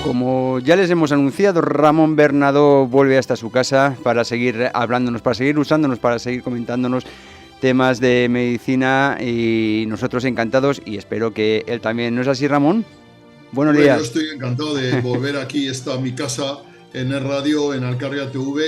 Como ya les hemos anunciado, Ramón Bernadó vuelve hasta su casa para seguir hablándonos, para seguir usándonos, para seguir comentándonos temas de medicina, y nosotros encantados, y espero que él también. ¿No es así, Ramón? Buenos Bueno, yo días. estoy encantado de volver aquí. Está mi casa en el radio, en Alcarria TV.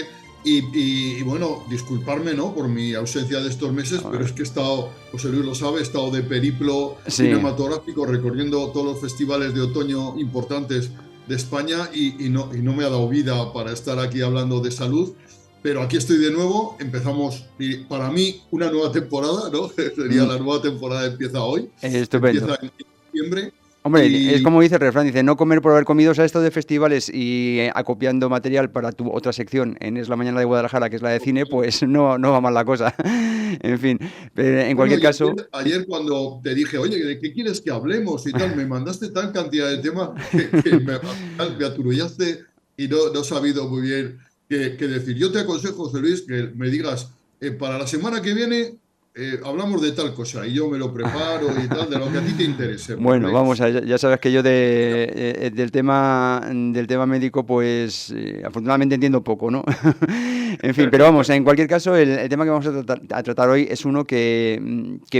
Y bueno, disculparme, ¿no?, por mi ausencia de estos meses, pero es que he estado, José Luis lo sabe, he estado de periplo Sí. cinematográfico recorriendo todos los festivales de otoño importantes de España y no me ha dado vida para estar aquí hablando de salud. Pero aquí estoy de nuevo, empezamos, y para mí, una nueva temporada, ¿no? Sería Mm, la nueva temporada, empieza hoy, estupendo. empieza en diciembre. Hombre, es Y como dice el refrán, dice, no comer por haber comido. O sea, esto de festivales y acopiando material para tu otra sección en Es la Mañana de Guadalajara, que es la de cine, pues no va mal la cosa. En fin, pero en bueno, cualquier y caso, ayer cuando te dije, oye, ¿de qué quieres que hablemos y tal? Me mandaste tan cantidad de temas que al final me aturullaste y no he sabido muy bien qué decir. Yo te aconsejo, José Luis, que me digas, para la semana que viene hablamos de tal cosa y yo me lo preparo y tal, de lo que a ti te interese, bueno, porque vamos a, ya sabes que yo del tema médico, pues afortunadamente entiendo poco, ¿no? En fin, pero vamos, en cualquier caso, el tema que vamos a tratar hoy es uno que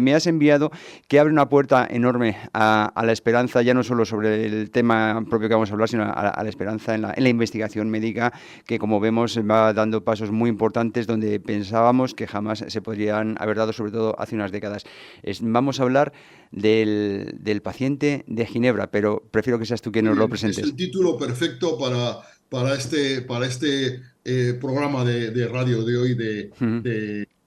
me has enviado, que abre una puerta enorme a la esperanza, ya no solo sobre el tema propio que vamos a hablar, sino a la esperanza en la investigación médica, que como vemos va dando pasos muy importantes donde pensábamos que jamás se podrían haber dado, sobre todo hace unas décadas. Vamos a hablar del paciente de Ginebra, pero prefiero que seas tú quien muy nos lo bien, es presentes. el título perfecto para este programa de radio de hoy Ujú.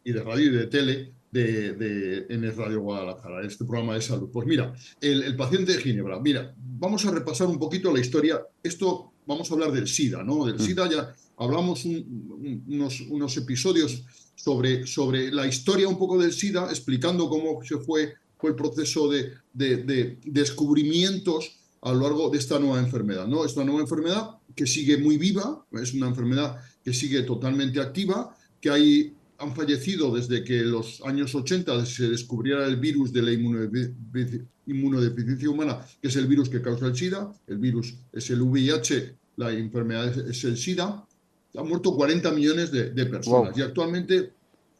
y de radio y de tele en el Radio Guadalajara, este programa de salud. Pues mira, el paciente de Ginebra. Mira, vamos a repasar un poquito la historia. Esto, vamos a hablar del SIDA, ¿no? Del Mm. SIDA ya hablamos unos episodios sobre la historia un poco del SIDA, explicando cómo fue el proceso de descubrimientos a lo largo de esta nueva enfermedad, ¿no? Esta nueva enfermedad que sigue muy viva, es una enfermedad que sigue totalmente activa, han fallecido desde que en los años 80 se descubriera el virus de la inmunodeficiencia humana, que es el virus que causa el SIDA. El virus es el VIH, la enfermedad es el SIDA. Han muerto 40 millones de Wow. personas y actualmente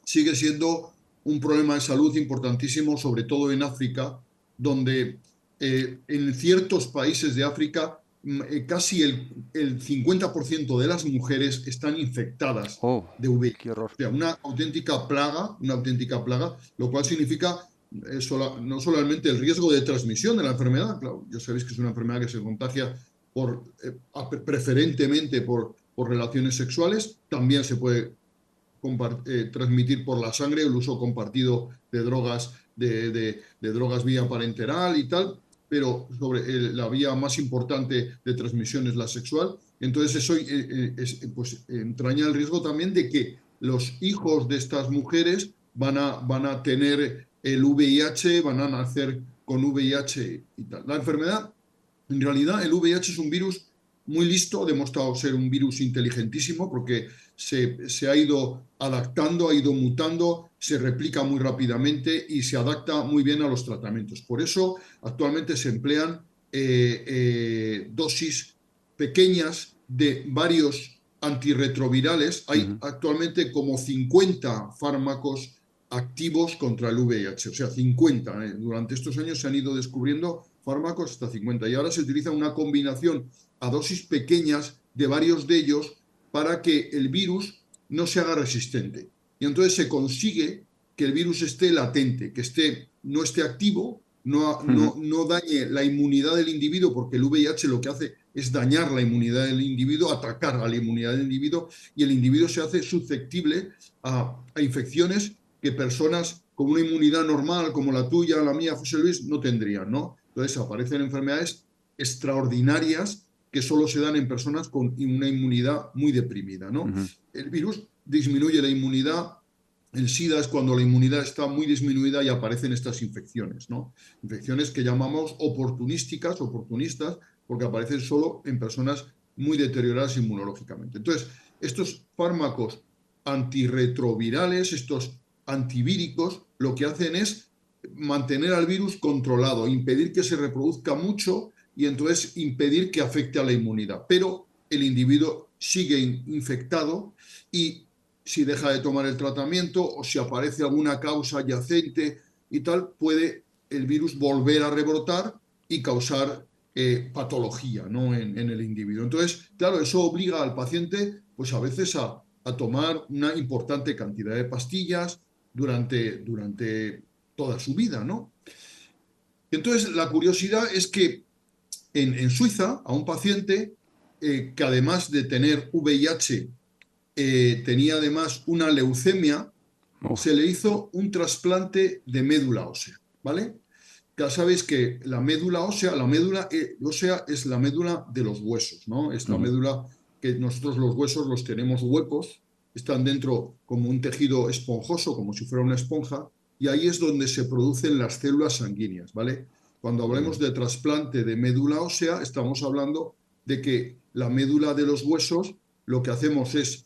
sigue siendo un problema de salud importantísimo, sobre todo en África, donde en ciertos países de África casi el 50% de las mujeres están infectadas Oh, de VIH. qué horror. O sea, una auténtica plaga, lo cual significa no solamente el riesgo de transmisión de la enfermedad, claro, ya sabéis que es una enfermedad que se contagia preferentemente por relaciones sexuales, también se puede transmitir por la sangre, el uso compartido de drogas, de drogas vía parenteral y tal, pero la vía más importante de transmisión es la sexual. Entonces eso pues, entraña el riesgo también de que los hijos de estas mujeres van a tener el VIH, van a nacer con VIH y tal. La enfermedad, en realidad, el VIH es un virus muy listo, ha demostrado ser un virus inteligentísimo porque se ha ido adaptando, ha ido mutando, se replica muy rápidamente y se adapta muy bien a los tratamientos. Por eso, actualmente se emplean dosis pequeñas de varios antirretrovirales. Hay Ujú. actualmente como 50 fármacos activos contra el VIH, o sea, 50. Durante estos años se han ido descubriendo fármacos hasta 50 y ahora se utiliza una combinación a dosis pequeñas de varios de ellos para que el virus no se haga resistente. Y entonces se consigue que el virus esté latente, que no esté activo, Ujú. no dañe la inmunidad del individuo, porque el VIH lo que hace es dañar la inmunidad del individuo, atacar a la inmunidad del individuo, y el individuo se hace susceptible a infecciones que personas con una inmunidad normal como la tuya, la mía, José Luis, no tendrían, ¿no? Entonces aparecen enfermedades extraordinarias que solo se dan en personas con una inmunidad muy deprimida, ¿no? Ujú. El virus disminuye la inmunidad. El SIDA es cuando la inmunidad está muy disminuida y aparecen estas infecciones, ¿no? Infecciones que llamamos oportunistas, porque aparecen solo en personas muy deterioradas inmunológicamente. Entonces, estos fármacos antirretrovirales, estos antivíricos, lo que hacen es mantener al virus controlado, impedir que se reproduzca mucho y entonces impedir que afecte a la inmunidad. Pero el individuo sigue infectado y si deja de tomar el tratamiento o si aparece alguna causa adyacente y tal, puede el virus volver a rebrotar y causar patología, ¿no? en el individuo. Entonces, claro, eso obliga al paciente pues a veces a tomar una importante cantidad de pastillas durante toda su vida, ¿no? Entonces, la curiosidad es que en Suiza, a un paciente que además de tener VIH, tenía además una leucemia, Uf. se le hizo un trasplante de médula ósea, ¿vale? Ya sabéis que la médula ósea es la médula de los huesos, ¿no? Es la médula que nosotros los huesos los tenemos huecos, están dentro como un tejido esponjoso, como si fuera una esponja, y ahí es donde se producen las células sanguíneas, ¿vale? Cuando hablemos de trasplante de médula ósea, estamos hablando de que la médula de los huesos, lo que hacemos es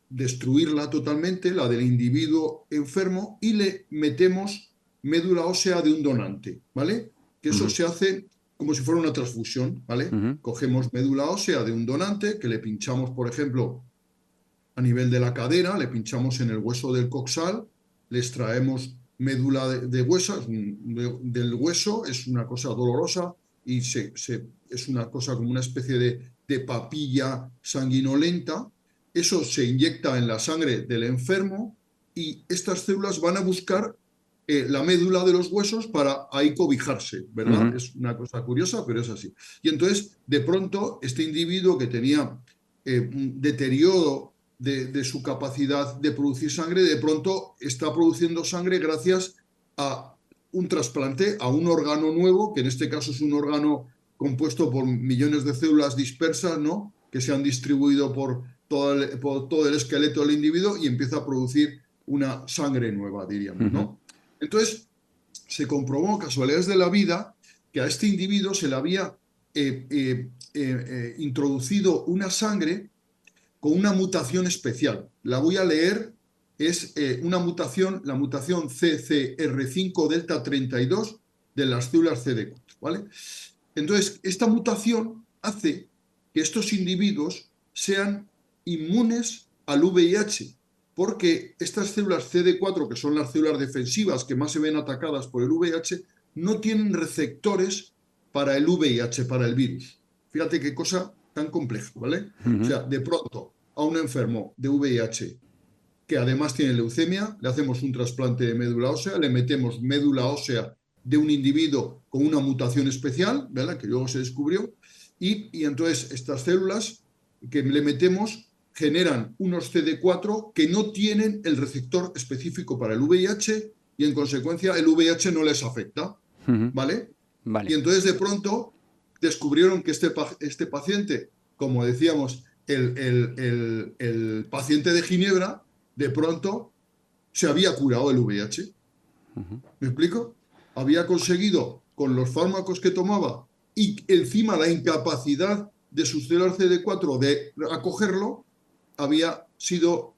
destruirla totalmente, la del individuo enfermo, y le metemos médula ósea de un donante, ¿vale? Que eso se hace como si fuera una transfusión, ¿vale? Cogemos médula ósea de un donante, que le pinchamos, por ejemplo, a nivel de la cadera, le pinchamos en el hueso del coxal, le extraemos médula de hueso, del hueso, es una cosa dolorosa y es una cosa como una especie de papilla sanguinolenta. Eso se inyecta en la sangre del enfermo y estas células van a buscar la médula de los huesos para ahí cobijarse, ¿verdad? Es una cosa curiosa, pero es así. Y entonces, de pronto, este individuo que tenía un deterioro de su capacidad de producir sangre, de pronto está produciendo sangre gracias a un trasplante, a un órgano nuevo, que en este caso es un órgano compuesto por millones de células dispersas, ¿no? Que se han distribuido por todo el esqueleto del individuo y empieza a producir una sangre nueva, diríamos, ¿no? Entonces, se comprobó, casualidades de la vida, que a este individuo se le había introducido una sangre con una mutación especial. La voy a leer, es una mutación, la mutación CCR5 delta 32 de las células CD4, ¿vale? Entonces, esta mutación hace que estos individuos sean inmunes al VIH, porque estas células CD4, que son las células defensivas que más se ven atacadas por el VIH, no tienen receptores para el VIH, para el virus. Fíjate qué cosa tan compleja, ¿vale? O sea, de pronto a un enfermo de VIH que además tiene leucemia, le hacemos un trasplante de médula ósea, le metemos médula ósea de un individuo con una mutación especial, ¿verdad? Que luego se descubrió, y entonces estas células que le metemos generan unos CD4 que no tienen el receptor específico para el VIH y en consecuencia el VIH no les afecta, ¿vale? Vale. Y entonces de pronto descubrieron que este paciente, como decíamos, el paciente de Ginebra, de pronto se había curado el VIH. ¿Me explico? Había conseguido con los fármacos que tomaba y encima la incapacidad de sus células CD4 de acogerlo, había sido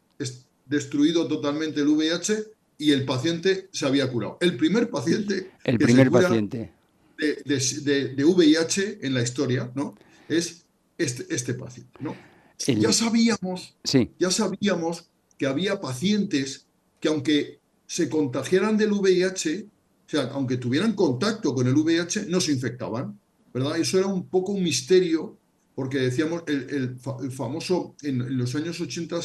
destruido totalmente el VIH y el paciente se había curado. El primer paciente El que primer se cura paciente. de VIH en la historia, ¿no? Es este paciente, ¿no? Ya sabíamos que había pacientes que aunque se contagiaran del VIH, o sea, aunque tuvieran contacto con el VIH, no se infectaban, ¿verdad? Eso era un poco un misterio, porque decíamos, el famoso, en los años 80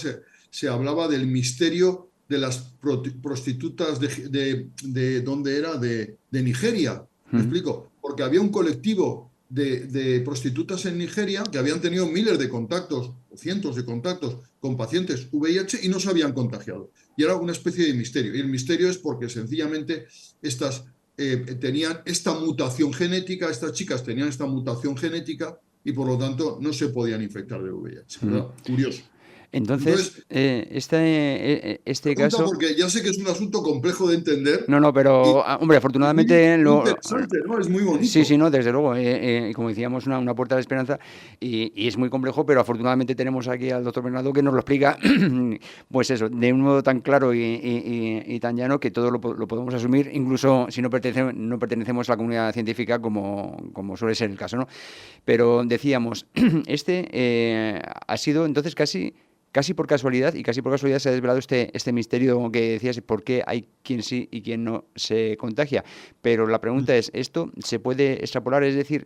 se hablaba del misterio de las prostitutas ¿dónde era? De Nigeria, ¿me explico? Porque había un colectivo de prostitutas en Nigeria que habían tenido miles de contactos, o cientos de contactos con pacientes VIH y no se habían contagiado. Y era una especie de misterio. Y el misterio es porque sencillamente estas tenían esta mutación genética, estas chicas tenían esta mutación genética y por lo tanto no se podían infectar de VIH. ¿Verdad? Curioso. Entonces, Entonces, este pregunta caso... porque ya sé que es un asunto complejo de entender No, no, y pero, hombre, muy, afortunadamente muy interesante, ¿no? Es muy sí, sí, bonito. no, desde luego, como decíamos, una puerta de esperanza y es muy complejo, pero afortunadamente tenemos aquí al doctor Bernardo que nos lo explica, pues eso, de un modo tan claro y tan llano que todo lo podemos asumir, incluso si no pertenecemos a la comunidad científica como suele ser el caso, ¿no? Pero decíamos, ha sido entonces casi por casualidad, y casi por casualidad se ha desvelado este misterio que decías, por qué hay quien sí y quien no se contagia. Pero la pregunta es, ¿esto se puede extrapolar? Es decir,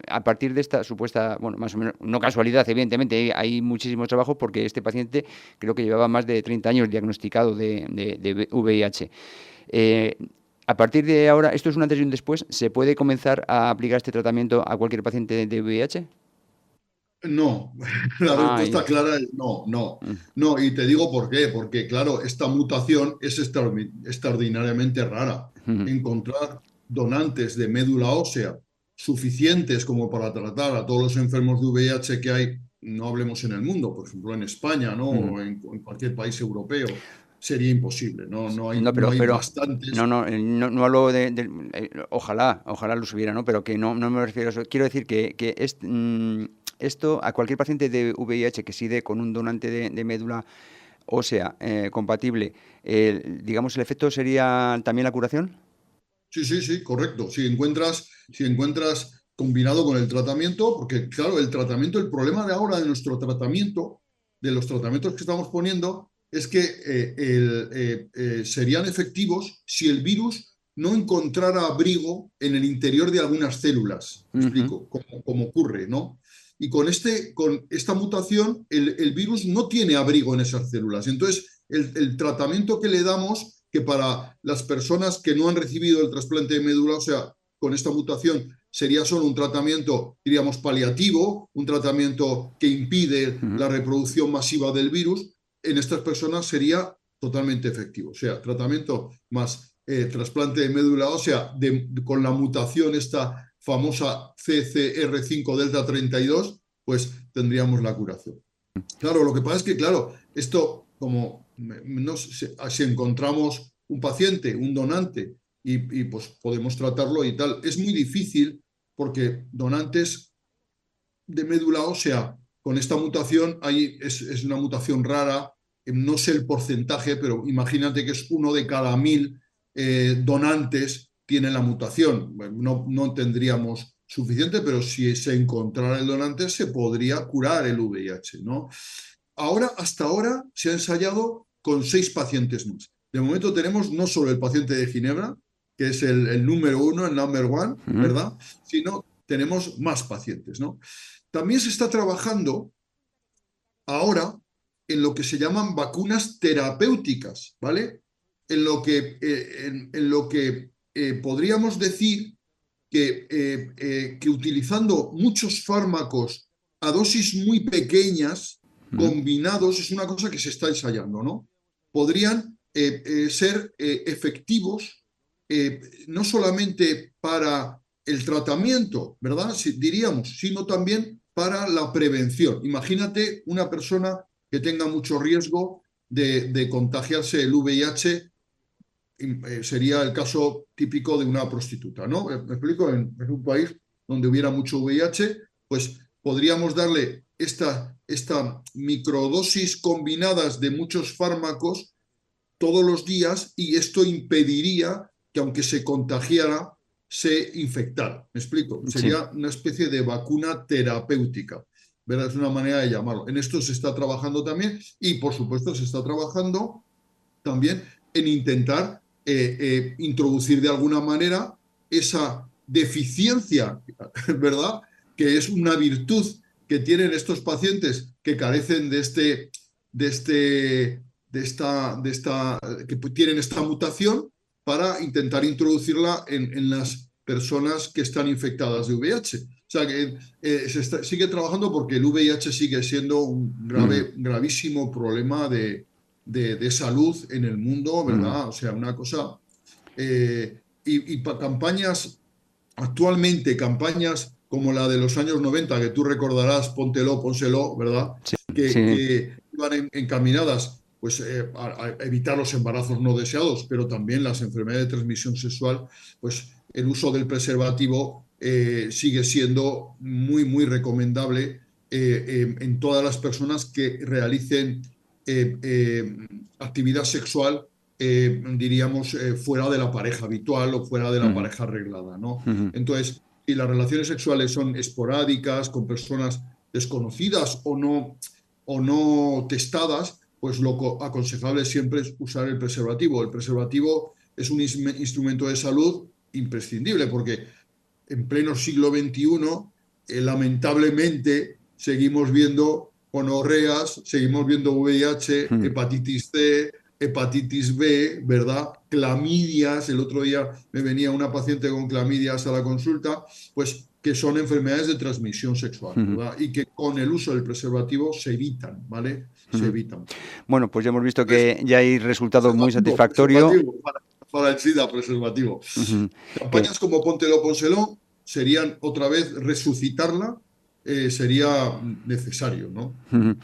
a partir de esta supuesta, bueno, más o menos, no casualidad, evidentemente, hay muchísimo trabajo porque este paciente creo que llevaba más de 30 años diagnosticado de VIH. Eh, a partir de ahora, esto es un antes y un después, ¿se puede comenzar a aplicar este tratamiento a cualquier paciente de VIH? No, la Ah, respuesta clara es no, no, mm, no. Y te digo por qué. Porque, claro, esta mutación es extraordinariamente rara. mm, Encontrar donantes de médula ósea suficientes como para tratar a todos los enfermos de VIH que hay, no hablemos en el mundo, por ejemplo en España, ¿no? mm. O en cualquier país europeo, sería imposible. No, No, no hay no, bastantes. no, no hablo ojalá lo subiera, ¿no? Pero que no me refiero a eso. Quiero decir esto a cualquier paciente de VIH que sí dé con un donante de médula ósea compatible, digamos, el efecto sería también la curación. Sí, sí, sí, correcto. Si encuentras combinado con el tratamiento, porque claro, el tratamiento, el problema de ahora de nuestro tratamiento, de los tratamientos que estamos poniendo, es que serían efectivos si el virus no encontrara abrigo en el interior de algunas células. Me Ujú, explico, como ocurre, ¿no? Y con esta mutación, el virus no tiene abrigo en esas células. Entonces, el tratamiento que le damos, que para las personas que no han recibido el trasplante de médula ósea con esta mutación sería solo un tratamiento, diríamos, paliativo, un tratamiento que impide ujú. la reproducción masiva del virus, en estas personas sería totalmente efectivo. O sea, tratamiento más trasplante de médula ósea con la mutación esta famosa CCR5 delta 32, pues tendríamos la curación. Claro, lo que pasa es que, claro, esto, como no, si encontramos un paciente, un donante, pues podemos tratarlo y tal, es muy difícil porque donantes de médula ósea con esta mutación es una mutación rara, no sé el porcentaje, pero imagínate que es 1 de cada 1000 donantes tiene la mutación. Bueno, no tendríamos suficiente, pero si se encontrara el donante se podría curar el VIH, ¿no? Hasta ahora se ha ensayado con 6 pacientes más. De momento tenemos no solo el paciente de Ginebra, que es el número uno, el number one, Ujú, ¿verdad? Sino tenemos más pacientes, ¿no? También se está trabajando ahora en lo que se llaman vacunas terapéuticas, ¿vale? En lo que podríamos decir que utilizando muchos fármacos a dosis muy pequeñas, ujú, combinados, es una cosa que se está ensayando, ¿no? Podrían ser efectivos no solamente para el tratamiento, ¿verdad? Diríamos, sino también para la prevención. Imagínate una persona que tenga mucho riesgo de contagiarse el VIH, sería el caso típico de una prostituta, ¿no? Me explico, en un país donde hubiera mucho VIH, pues podríamos darle esta microdosis combinadas de muchos fármacos todos los días y esto impediría que aunque se contagiara, se infectara. ¿Me explico? sí. Sería una especie de vacuna terapéutica. ¿Verdad? Es una manera de llamarlo. En esto se está trabajando también y, por supuesto, se está trabajando también en intentar introducir de alguna manera esa deficiencia, ¿verdad? Que es una virtud que tienen estos pacientes que carecen de este, que tienen esta mutación para intentar introducirla en las personas que están infectadas de VIH. O sea que sigue trabajando porque el VIH sigue siendo un Ujú, gravísimo problema de salud en el mundo, ujú. ¿verdad? O sea, una cosa... y para campañas, actualmente, campañas como la de los años 90 que tú recordarás, póntelo, pónselo, ¿verdad? Sí. que iban encaminadas pues, a evitar los embarazos no deseados, pero también las enfermedades de transmisión sexual, pues el uso del preservativo sigue siendo muy, muy recomendable en todas las personas que realicen actividad sexual, diríamos, fuera de la pareja habitual o fuera de la Ujú, pareja arreglada, ¿no? ujú, Entonces, si las relaciones sexuales son esporádicas, con personas desconocidas o no testadas, pues lo aconsejable siempre es usar el preservativo. El preservativo es un instrumento de salud imprescindible porque en pleno siglo XXI, lamentablemente, seguimos viendo gonorreas, seguimos viendo VIH, ujú, hepatitis C, hepatitis B, ¿verdad? Clamidias, el otro día me venía una paciente con clamidias a la consulta, pues que son enfermedades de transmisión sexual, ujú, ¿verdad? Y que con el uso del preservativo se evitan, ¿vale? Se ujú. evitan. Bueno, pues ya hemos visto Entonces, que ya hay resultado muy preservativo, satisfactorio. preservativo, para el SIDA, preservativo. Ujú, que, Campañas como Póntelo, Pónselo serían otra vez resucitarla, sería necesario, ¿no? ujú.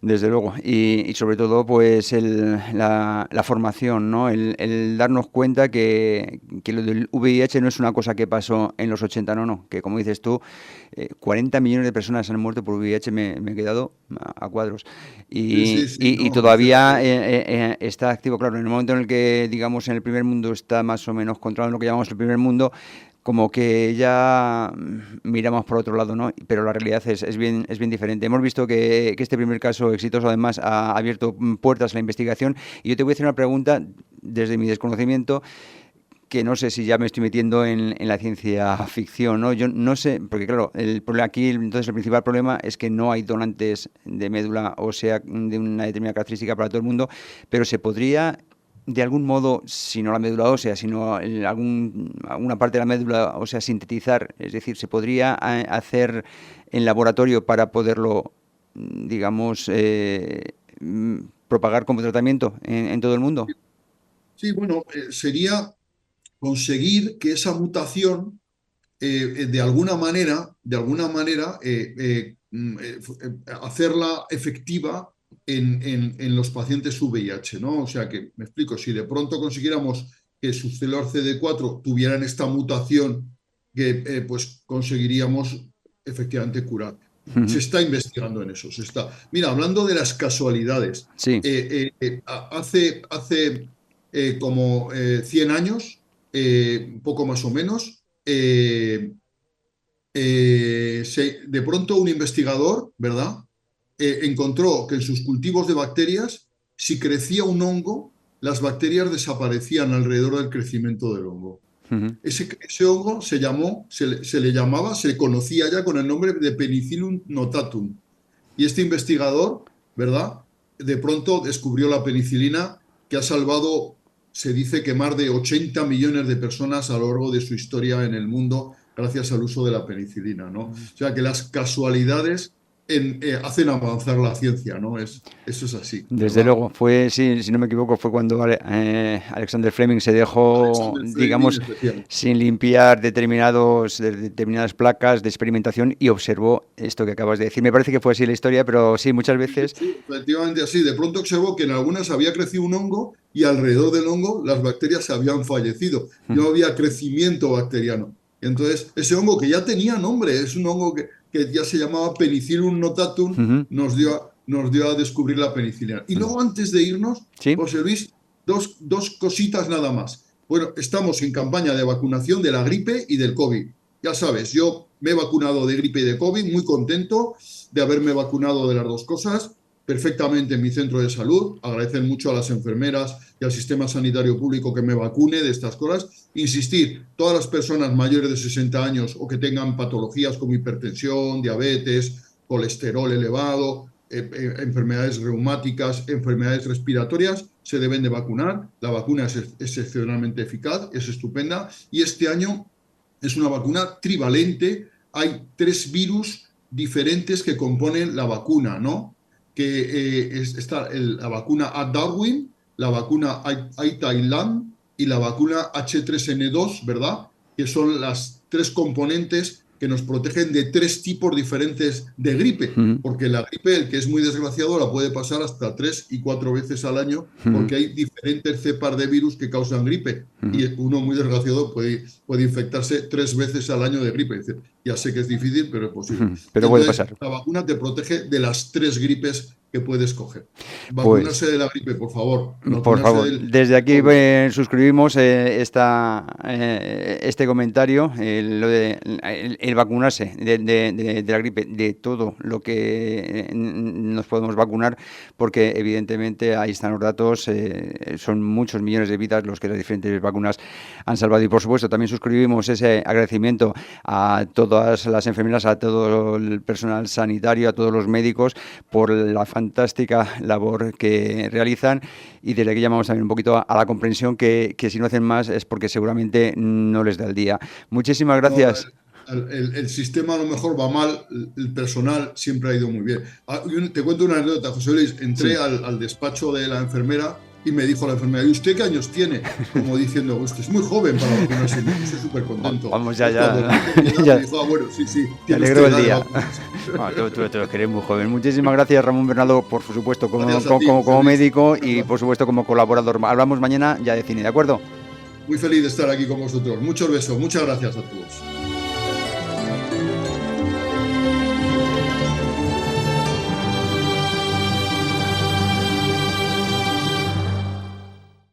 Desde luego, y sobre todo pues la formación, ¿no? El darnos cuenta que lo del VIH no es una cosa que pasó en los 80, no, no, que como dices tú, 40 millones de personas han muerto por VIH, me he quedado a cuadros. Sí, sí, sí, Y no, estoy de todavía acuerdo. está activo, claro, en el momento en el que, digamos, en el primer mundo está más o menos controlado en lo que llamamos el primer mundo, como que ya miramos por otro lado, ¿no? Pero la realidad es bien diferente. Hemos visto que este primer caso exitoso además ha abierto puertas a la investigación y yo te voy a hacer una pregunta desde mi desconocimiento que no sé si ya me estoy metiendo en la ciencia ficción, ¿no? Yo no sé, porque claro, el problema aquí, entonces el principal problema es que no hay donantes de médula ósea de una determinada característica para todo el mundo, pero se podría de algún modo, si no la médula ósea, sino alguna parte de la médula ósea sintetizar, es decir, se podría hacer en laboratorio para poderlo, digamos, propagar como tratamiento en todo el mundo. Sí, bueno, sería conseguir que esa mutación, de alguna manera hacerla efectiva en los pacientes VIH, ¿no? O sea que, me explico, si de pronto consiguiéramos que sus células CD4 tuvieran esta mutación, que pues conseguiríamos efectivamente curar. Se está investigando en eso, se está. Mira, hablando de las casualidades, Sí. hace como 100 años, un poco más o menos, de pronto un investigador, ¿verdad? Encontró que en sus cultivos de bacterias, si crecía un hongo, las bacterias desaparecían alrededor del crecimiento del hongo. Ese hongo se le llamaba, se conocía ya con el nombre de Penicillium notatum. Y este investigador, ¿verdad? De pronto descubrió la penicilina que ha salvado, se dice que más de 80 millones de personas a lo largo de su historia en el mundo gracias al uso de la penicilina, ¿no? O sea que las casualidades hacen avanzar la ciencia, ¿no? Eso es así, Desde ¿verdad? luego, fue, sí, si no me equivoco, fue cuando Alexander Fleming se dejó, Alexander Fleming, digamos, especial. sin limpiar determinadas placas de experimentación y observó esto que acabas de decir. Me parece que fue así la historia, pero sí, muchas Sí, sí, veces. sí, efectivamente así. De pronto observó que en algunas había crecido un hongo y alrededor del hongo las bacterias se habían fallecido. No había crecimiento bacteriano. Entonces, ese hongo que ya tenía nombre, es un hongo que ya se llamaba Penicillium notatum, nos dio a descubrir la penicilina. Y luego, antes de irnos, Sí. José Luis, dos cositas nada más. Bueno, estamos en campaña de vacunación de la gripe y del COVID. Ya sabes, yo me he vacunado de gripe y de COVID, muy contento de haberme vacunado de las dos cosas perfectamente en mi centro de salud. Agradecer mucho a las enfermeras y al sistema sanitario público que me vacune de estas cosas. Insistir, todas las personas mayores de 60 años o que tengan patologías como hipertensión, diabetes, colesterol elevado, enfermedades reumáticas, enfermedades respiratorias, se deben de vacunar. La vacuna es excepcionalmente eficaz, es estupenda. Y este año es una vacuna trivalente. Hay 3 virus diferentes que componen la vacuna, ¿no? Que está la vacuna A Darwin, la vacuna A Thailand y la vacuna H3N2, ¿verdad? Que son las 3 componentes que nos protegen de 3 tipos diferentes de gripe, porque la gripe, el que es muy desgraciado, la puede pasar hasta 3 y 4 veces al año, porque hay diferentes cepas de virus que causan gripe, y uno muy desgraciado puede infectarse 3 veces al año de gripe. Dice, ya sé que es difícil, pero es posible. Pero puede pasar. La vacuna te protege de las 3 gripes que puedes coger. Pues, Vacunarse de la gripe, por favor. por favor, desde aquí suscribimos este comentario, el vacunarse de la gripe, de todo lo que nos podemos vacunar, porque evidentemente ahí están los datos, son muchos millones de vidas los que las diferentes vacunas han salvado. Y por supuesto también suscribimos ese agradecimiento a todas las enfermeras, a todo el personal sanitario, a todos los médicos por la fantástica labor que realizan, y desde aquí llamamos también un poquito a la comprensión que si no hacen más es porque seguramente no les da el día. Muchísimas gracias. No, el sistema a lo mejor va mal, el personal siempre ha ido muy bien. Te cuento una anécdota, José Luis. Entré al despacho de la enfermera y me dijo la enfermera, ¿y usted qué años tiene? Como diciendo, usted es muy joven para vacunarse. Yo estoy súper contento. Vamos, ya. Me dijo, bueno, sí. Te alegro el día. Tú eres muy joven. Muchísimas gracias, Ramón Bernardo, por supuesto, como médico y, por supuesto, como colaborador. Hablamos mañana ya de cine, ¿de acuerdo? Muy feliz de estar aquí con vosotros. Muchos besos. Muchas gracias a todos.